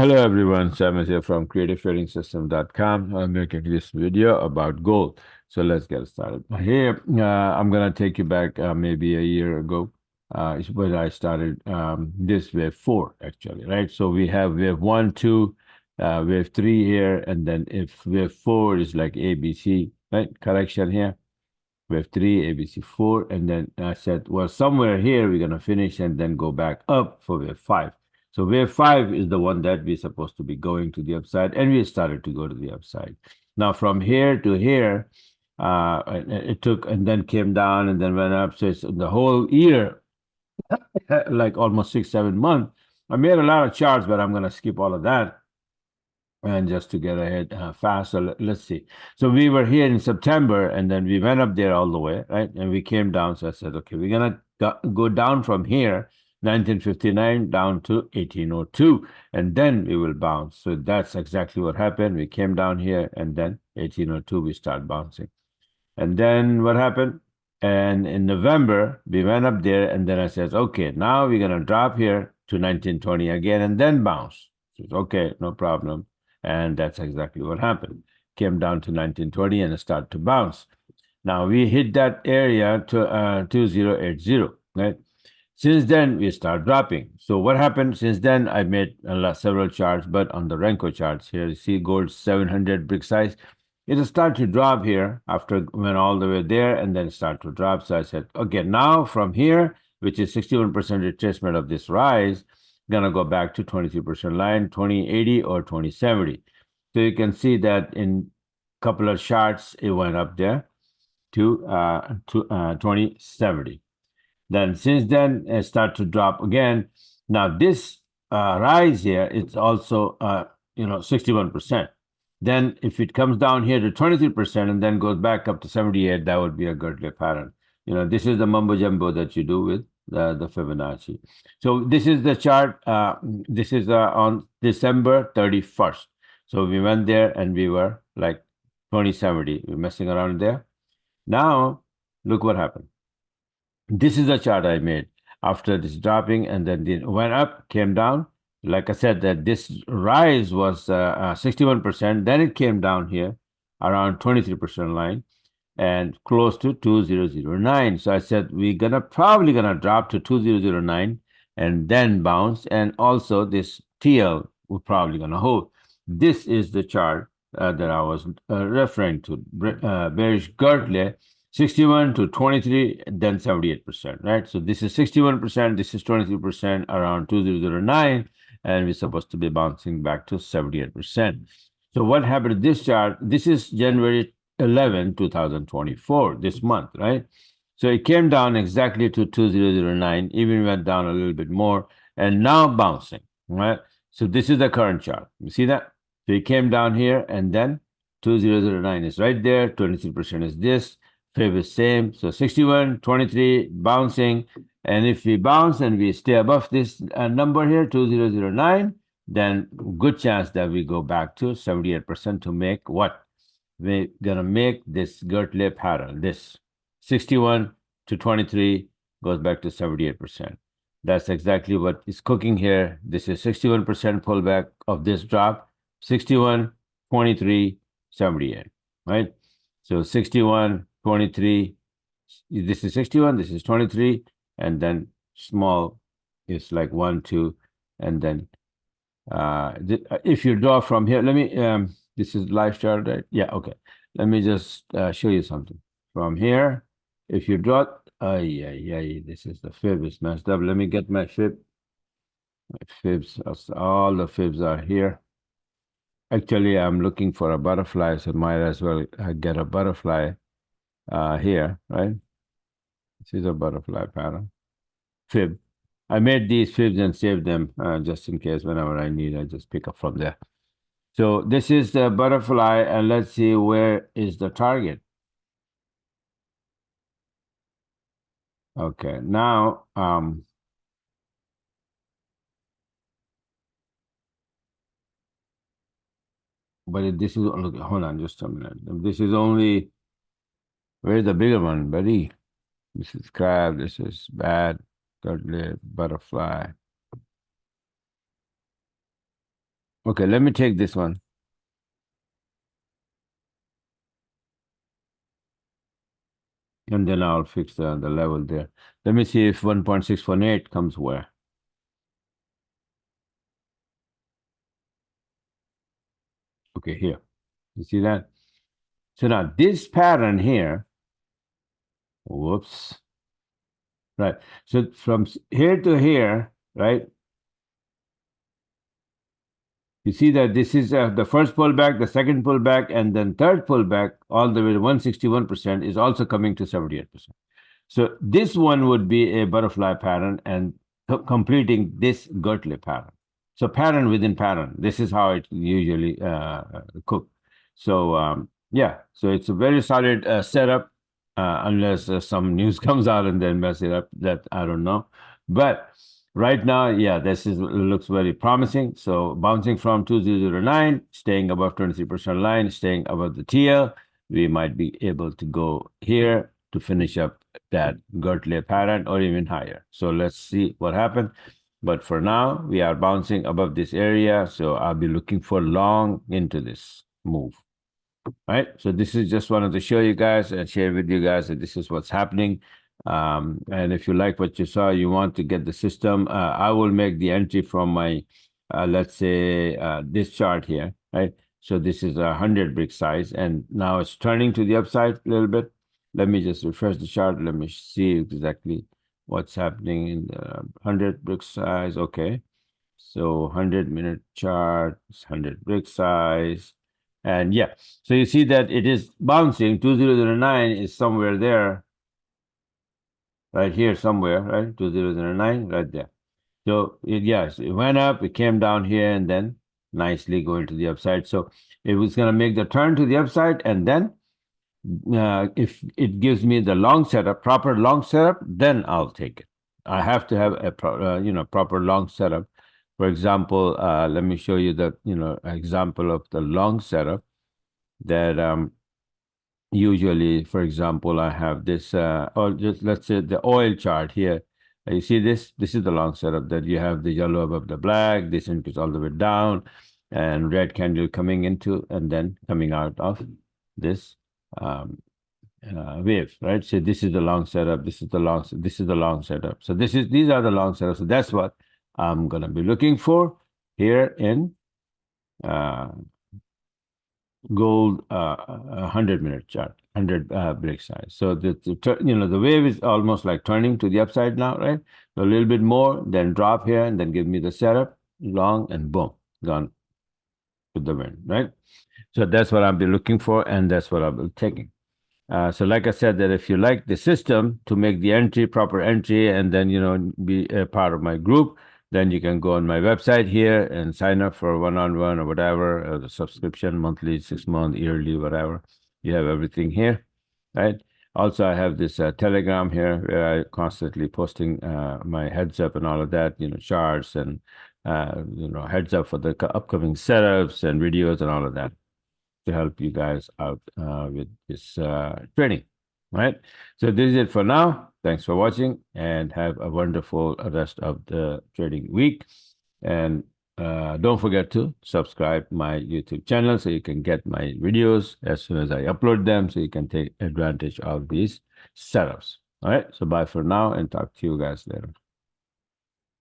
Hello everyone, Sam here from creativetrading.com. I'm making this video about gold. So let's get started. Here, I'm gonna take you back maybe a year ago. Is when I started this wave four actually, right? So we have wave one, two, wave three here, and then if wave four is like ABC, right? Correction here. Wave three, ABC four, and then I said, well, somewhere here we're gonna finish and then go back up for wave five. So wave five is the one that we're supposed to be going to the upside, and we started to go to the upside. Now from here to here, it took and then came down and then went up. So it's the whole year, like almost 6, 7 months. I made a lot of charts, but I'm gonna skip all of that and just to get ahead fast. So let's see. So we were here in September, and then we went up there all the way, right? And we came down. So I said, okay, we're gonna go down from here, 1959 down to 1802, and then we will bounce. So that's exactly what happened. We came down here, and then 1802 we start bouncing. And then what happened? And in November we went up there, and then I said, okay, now we're gonna drop here to 1920 again, and then bounce. So, okay, no problem. And that's exactly what happened. Came down to 1920 and start to bounce. Now we hit that area to 2080, right? Since then, we start dropping. So what happened since then? I made several charts, but on the Renko charts here, you see gold 700 brick size. It'll start to drop here after went all the way there and then start to drop. So I said, okay, now from here, which is 61% retracement of this rise, gonna go back to 23% line, 2080 or 2070. So you can see that in a couple of charts, it went up there to 2070. Then since then, it start to drop again. Now this rise here, it's also 61%. Then if it comes down here to 23% and then goes back up to 78, that would be a Gartley pattern. This is the mumbo jumbo that you do with the Fibonacci. So this is the chart. This is on December 31st. So we went there and we were like 2070. We're messing around there. Now look what happened. This is the chart I made after this dropping, and then it went up, came down. Like I said, that this rise was 61%. Then it came down here around 23% line and close to 2009. So I said we're probably gonna drop to 2009 and then bounce. And also this TL we're probably gonna hold. This is the chart that I was referring to, bearish Gartley 61 to 23, then 78%, right? So this is 61%, this is 23% around 2009, and we're supposed to be bouncing back to 78%. So what happened to this chart? This is January 11, 2024, this month, right? So it came down exactly to 2009, even went down a little bit more, and now bouncing, right? So this is the current chart. You see that? So it came down here, and then 2009 is right there, 23% is this, Fib is same. So 61, 23, bouncing. And if we bounce and we stay above this number here, 2009, then good chance that we go back to 78% to make what? We're gonna make this Gartley pattern. This 61 to 23 goes back to 78%. That's exactly what is cooking here. This is 61% pullback of this drop. 61, 23, 78, right? So 61, 23, this is 61, this is 23, and then small is like 1, 2, and then if you draw from here, let me, this is live chart, right? Yeah, okay. Let me just show you something. From here, if you draw, this is the fib is messed up. Let me get my fib. My fibs, all the fibs are here. Actually, I'm looking for a butterfly, so might as well get a butterfly here, right? This is a butterfly pattern. Fib. I made these fibs and saved them just in case whenever I need, I just pick up from there. So this is the butterfly, and let's see where is the target. Okay, now but this is look, hold on just a minute. This is only where's the bigger one, buddy? This is crab, this is bad, thirdly butterfly. Okay, let me take this one. And then I'll fix the level there. Let me see if 1.618 comes where. Okay, here. You see that? So now this pattern here, whoops, right? So from here to here, right? You see that this is the first pullback, the second pullback, and then third pullback, all the way to 161% is also coming to 78%. So this one would be a butterfly pattern and completing this Gartley pattern. So pattern within pattern. This is how it usually cook. So yeah, so it's a very solid setup, unless some news comes out and then mess it up. That I don't know, but right now, yeah, this is looks very promising. So bouncing from 2009, staying above 23% line, staying above the TL, we might be able to go here to finish up that Gartley pattern or even higher. So let's see what happens. But for now, we are bouncing above this area. So I'll be looking for long into this move. Right. So this is just wanted to show you guys and share with you guys that this is what's happening. And if you like what you saw, you want to get the system, I will make the entry from my, let's say, this chart here, right? So this is 100 brick size, and now it's turning to the upside a little bit. Let me just refresh the chart. Let me see exactly what's happening in the 100 brick size. Okay. So 100-minute chart, 100 brick size. And yeah, so you see that it is bouncing. 2009 is somewhere there, right here somewhere, right? 2009, right there. So yes, it went up, it came down here, and then nicely going to the upside. So it was going to make the turn to the upside, and then if it gives me the long setup, proper long setup, then I'll take it. I have to have a proper long setup. For example, let me show you the example of the long setup that usually, for example, I have this, or just let's say the oil chart here. You see this? This is the long setup that you have the yellow above the black, this increase all the way down, and red candle coming into and then coming out of this wave, right? So this is the long setup. This is the long setup. So these are the long setups. So that's what I'm gonna be looking for here in gold 100-minute chart, 100 break size. So the wave is almost like turning to the upside now, right? So a little bit more, then drop here, and then give me the setup long, and boom, gone with the wind, right? So that's what I'll be looking for, and that's what I'll be taking. So like I said, that if you like the system to make the entry, proper entry, and then, be a part of my group, then you can go on my website here and sign up for one-on-one or whatever, the subscription, monthly, 6-month, yearly, whatever. You have everything here, right? Also, I have this Telegram here where I constantly posting my heads up and all of that, charts and, heads up for the upcoming setups and videos and all of that to help you guys out with this training. Right. So this is it for now. Thanks for watching and have a wonderful rest of the trading week. And don't forget to subscribe my YouTube channel so you can get my videos as soon as I upload them so you can take advantage of these setups. All right. So bye for now and talk to you guys later.